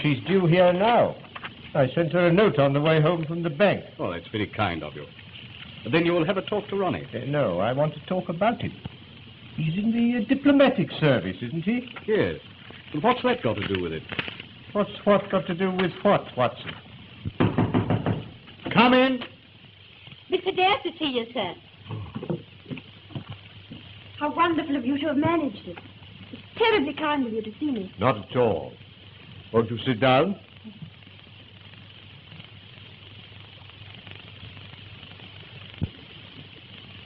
she's due here now. I sent her a note on the way home from the bank. Oh, that's very kind of you. But then you will have a talk to Ronnie. No, I want to talk about him. He's in the diplomatic service, isn't he? Yes. But what's that got to do with it? What's what got to do with what, Watson? Come in. Mr. Dare to see you, sir. How wonderful of you to have managed it. It's terribly kind of you to see me. Not at all. Won't you sit down?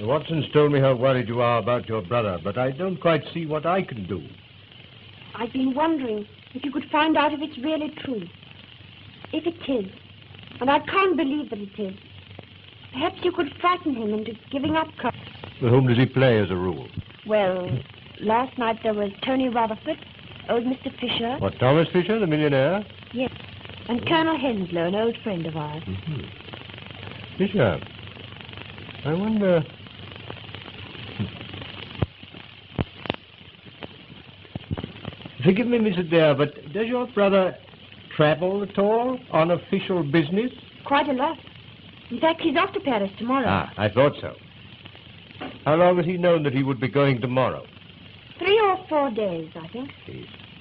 Watson's told me how worried you are about your brother, but I don't quite see what I can do. I've been wondering if you could find out if it's really true. If it is, and I can't believe that it is, perhaps you could frighten him into giving up. With whom does he play as a rule? Well, last night there was Tony Rutherford, old Mr. Fisher. What, Thomas Fisher, the millionaire? Yes, and Colonel Henslow, an old friend of ours. Mm-hmm. Fisher, I wonder... Forgive me, Miss Adair, but does your brother travel at all on official business? Quite a lot. In fact, he's off to Paris tomorrow. Ah, I thought so. How long has he known that he would be going tomorrow? 3 or 4 days, I think.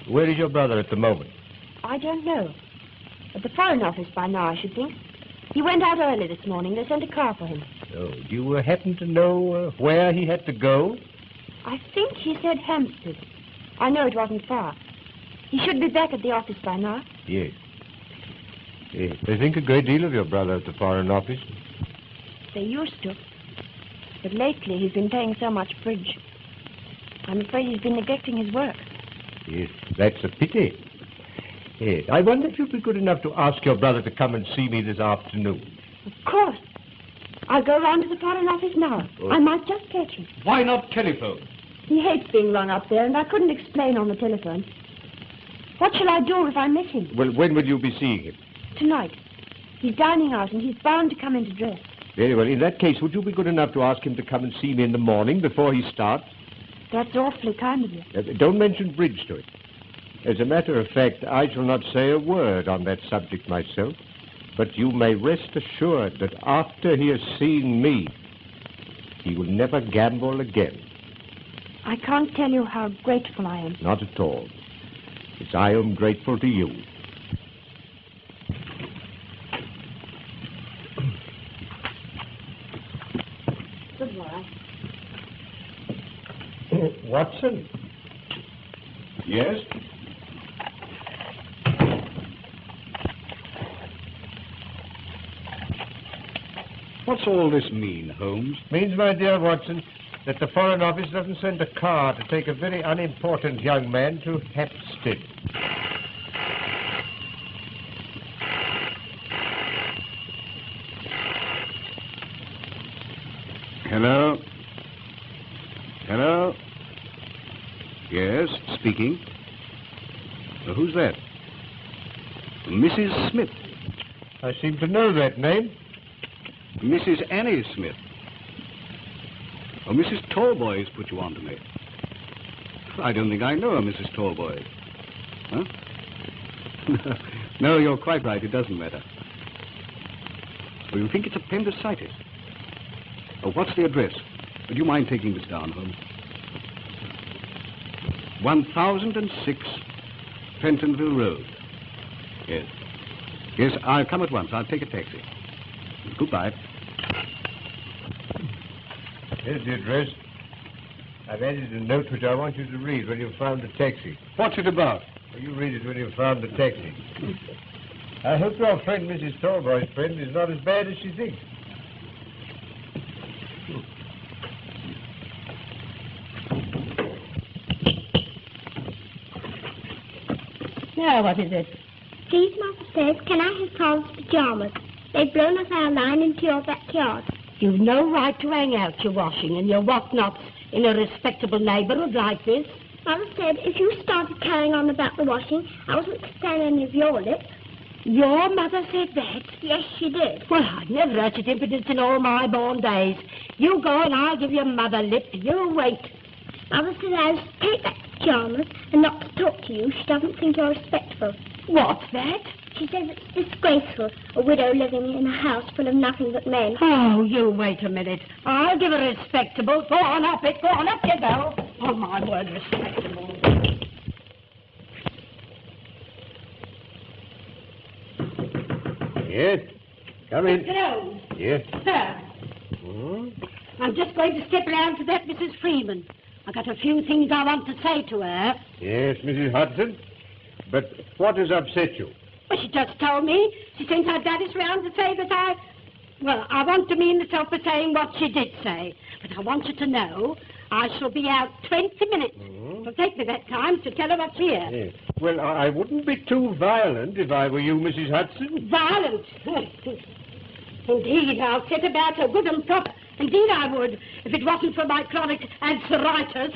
Where is your brother at the moment? I don't know. At the Foreign Office by now, I should think. He went out early this morning. They sent a car for him. Oh, do you happen to know where he had to go? I think he said Hampstead. I know it wasn't far. He should be back at the office by now. Yes. Yes. They think a great deal of your brother at the Foreign Office. They used to. But lately he's been playing so much bridge. I'm afraid he's been neglecting his work. Yes, that's a pity. Yes. I wonder if you'd be good enough to ask your brother to come and see me this afternoon. Of course. I'll go round to the Foreign Office now. Oh. I might just catch him. Why not telephone? He hates being rung up there, and I couldn't explain on the telephone. What shall I do if I miss him? Well, when will you be seeing him? Tonight. He's dining out, and he's bound to come in to dress. Very well. In that case, would you be good enough to ask him to come and see me in the morning before he starts? That's awfully kind of you. Don't mention bridge to it. As a matter of fact, I shall not say a word on that subject myself, but you may rest assured that after he has seen me, he will never gamble again. I can't tell you how grateful I am. Not at all. It's I am grateful to you. Goodbye. Watson? Yes? What's all this mean, Holmes? Means, my dear Watson, that the Foreign Office doesn't send a car to take a very unimportant young man to Hampstead. Hello? Hello? Yes, speaking. Who's that? Mrs. Smith. I seem to know that name. Mrs. Annie Smith. Oh, Mrs. Tallboys put you on to me. I don't think I know her, Mrs. Tallboys. Huh? No, you're quite right. It doesn't matter. Well, you think it's appendicitis. Oh, what's the address? Would you mind taking this down, Holmes? 1006 Fentonville Road. Yes. Yes, I'll come at once. I'll take a taxi. Goodbye. Here's the address. I've added a note which I want you to read when you've found the taxi. What's it about? Well, you read it when you've found the taxi. I hope your friend, Mrs. Tallboy's friend, is not as bad as she thinks. Now, what is it? Please, Mother says, can I have Paul's pajamas? They've blown us our line into your backyard. You've no right to hang out your washing and your whatnots in a respectable neighbourhood like this. Mother said if you started carrying on about the washing, I wasn't to stand any of your lip. Your mother said that? Yes, she did. Well, I've never had such impudence in all my born days. You go and I'll give your mother lip. You wait. Mother said I was to take back the pajamas and not to talk to you. She doesn't think you're respectful. What's that? She says it's disgraceful, a widow living in a house full of nothing but men. Oh, you wait a minute. I'll give her respectable. Go on up it. Go on up you go. Oh, my word, respectable. Yes? Come in. Mr. Holmes. Yes? Sir, I'm just going to step round to that Mrs. Freeman. I've got a few things I want to say to her. Yes, Mrs. Hudson. But what has upset you? Well, she just told me. She sent her daddies round to say that I want to mean myself for saying what she did say. But I want you to know I shall be out 20 minutes. It'll take me that time to tell her what's here. Yes. Well, I wouldn't be too violent if I were you, Mrs. Hudson. Violent? Indeed, I'll set about her good and proper. Indeed, I would, if it wasn't for my chronic ulceritis.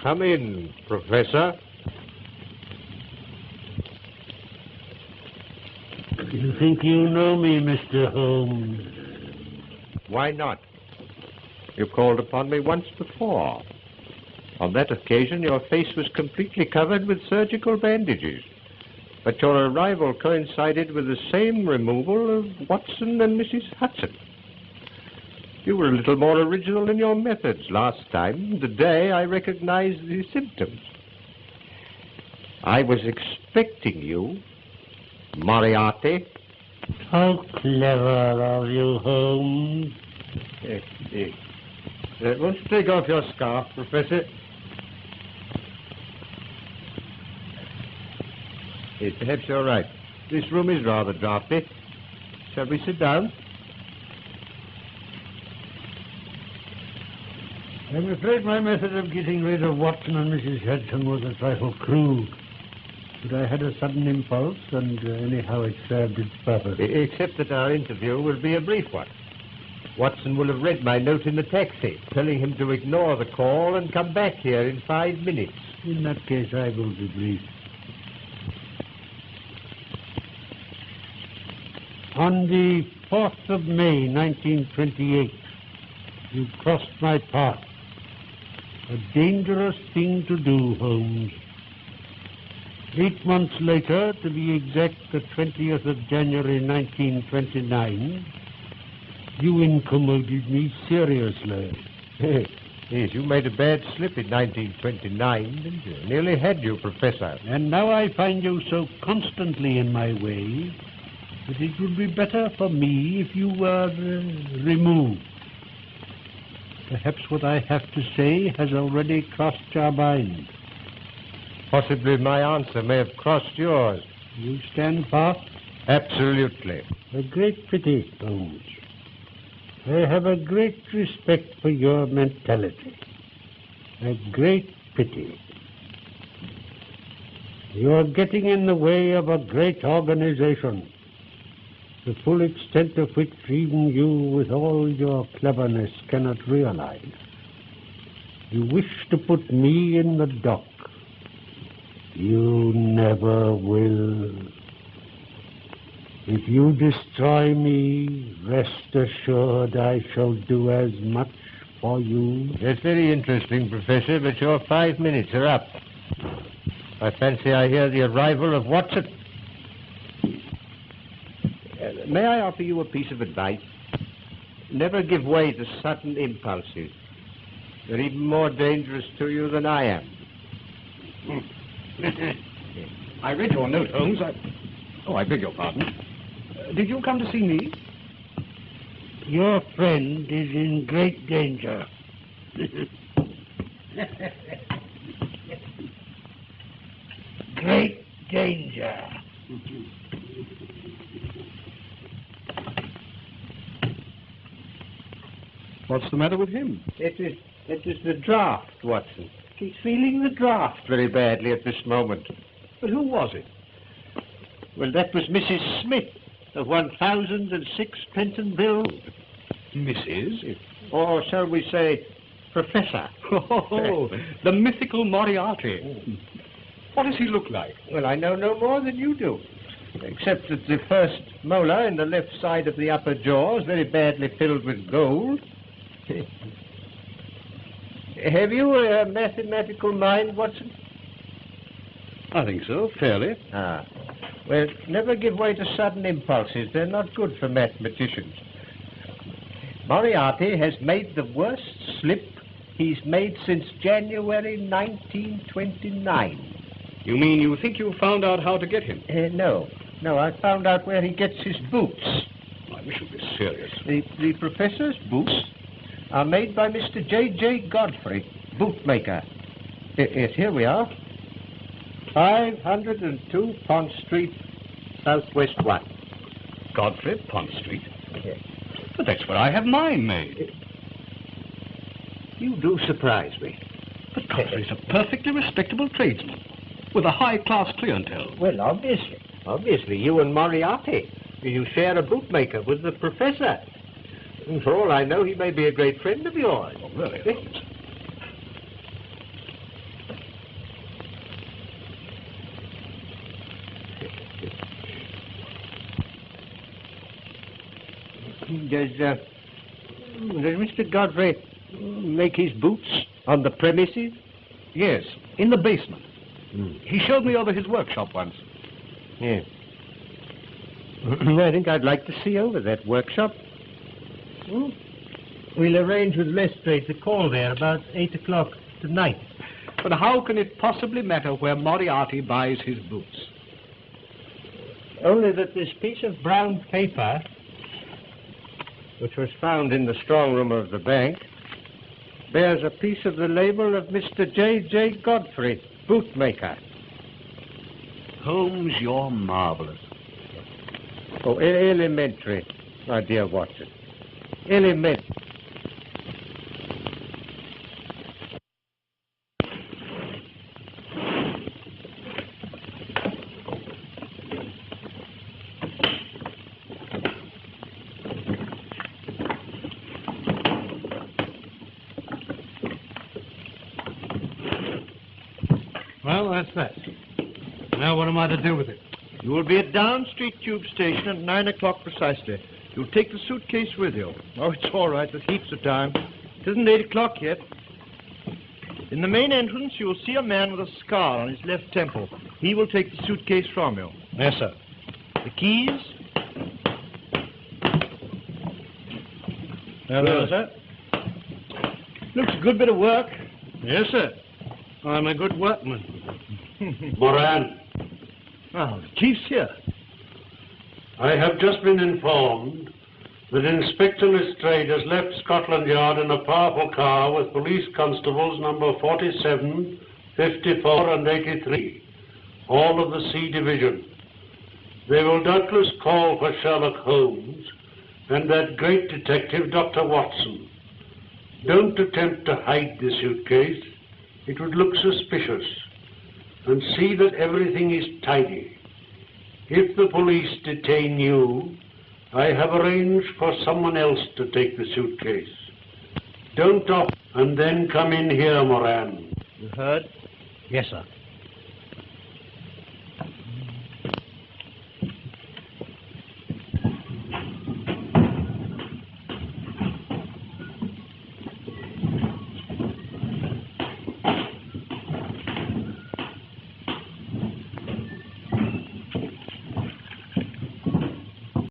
Come in, Professor. You think you know me, Mr. Holmes? Why not? You called upon me once before. On that occasion, your face was completely covered with surgical bandages. But your arrival coincided with the same removal of Watson and Mrs. Hudson. You were a little more original in your methods last time. Today, I recognized the symptoms. I was expecting you, Moriarty. How clever of you, Holmes. Yes. Won't you take off your scarf, Professor? Yes, perhaps you're right. This room is rather draughty. Shall we sit down? I'm afraid my method of getting rid of Watson and Mrs. Hudson was a trifle crude. But I had a sudden impulse, and anyhow it served its purpose. Except that our interview will be a brief one. Watson will have read my note in the taxi, telling him to ignore the call and come back here in 5 minutes. In that case, I will be brief. On the 4th of May, 1928, you crossed my path. A dangerous thing to do, Holmes. 8 months later, to be exact, the 20th of January, 1929, you incommoded me seriously. Yes, you made a bad slip in 1929, didn't you? Nearly had you, Professor. And now I find you so constantly in my way that it would be better for me if you were removed. Perhaps what I have to say has already crossed your mind. Possibly my answer may have crossed yours. You stand fast? Absolutely. A great pity, Holmes. I have a great respect for your mentality. A great pity. You are getting in the way of a great organization, the full extent of which even you, with all your cleverness, cannot realize. You wish to put me in the dock. You never will. If you destroy me, rest assured I shall do as much for you. That's very interesting, Professor, but your 5 minutes are up. I fancy I hear the arrival of Watson. May I offer you a piece of advice? Never give way to sudden impulses. They're even more dangerous to you than I am. I read your note, Holmes. I beg your pardon. Did you come to see me? Your friend is in great danger. Great danger. What's the matter with him? It is the draft, Watson. He's feeling the draft very badly at this moment. But who was it? Well, that was Mrs. Smith of 1006 Pentonville. Mrs.? Or shall we say, Professor. Oh, the mythical Moriarty. What does he look like? Well, I know no more than you do. Except that the first molar in the left side of the upper jaw is very badly filled with gold. Have you a mathematical mind, Watson? I think so, fairly. Ah. Well, never give way to sudden impulses. They're not good for mathematicians. Moriarty has made the worst slip he's made since January 1929. You mean you think you found out how to get him? No. No, I found out where he gets his boots. I wish you'd be serious. The professor's boots are made by Mr. J.J. Godfrey, bootmaker. Yes, here we are. 502 Pont Street, Southwest 1. Godfrey, Pont Street? Yes. But that's where I have mine made. You do surprise me. But Godfrey's a perfectly respectable tradesman, with a high-class clientele. Well, obviously. Obviously, you and Moriarty. You share a bootmaker with the professor. And for all I know, he may be a great friend of yours. Oh, really? Does Mr. Godfrey make his boots on the premises? Yes, in the basement. He showed me over his workshop once. Yes. I think I'd like to see over that workshop. We'll arrange with Lestrade to call there about 8 o'clock tonight. But how can it possibly matter where Moriarty buys his boots? Only that this piece of brown paper, which was found in the strong room of the bank, bears a piece of the label of Mr. J.J. Godfrey, bootmaker. Holmes, you're marvelous. Oh, elementary, my dear Watson. Elementary. Well, that's that. Now what am I to do with it? You will be at Down Street Tube Station at 9 o'clock precisely. You'll take the suitcase with you. Oh, it's all right. There's heaps of time. It isn't 8 o'clock yet. In the main entrance, you will see a man with a scar on his left temple. He will take the suitcase from you. Yes, sir. The keys? Hello, sir. Looks a good bit of work. Yes, sir. I'm a good workman. Moran, Oh, the chief's here. I have just been informed that Inspector Lestrade has left Scotland Yard in a powerful car with police constables number 47, 54 and 83, all of the C Division. They will doubtless call for Sherlock Holmes and that great detective, Dr. Watson. Don't attempt to hide the suitcase. It would look suspicious. And see that everything is tidy. If the police detain you, I have arranged for someone else to take the suitcase. Don't talk and then come in here, Moran. You heard? Yes, sir.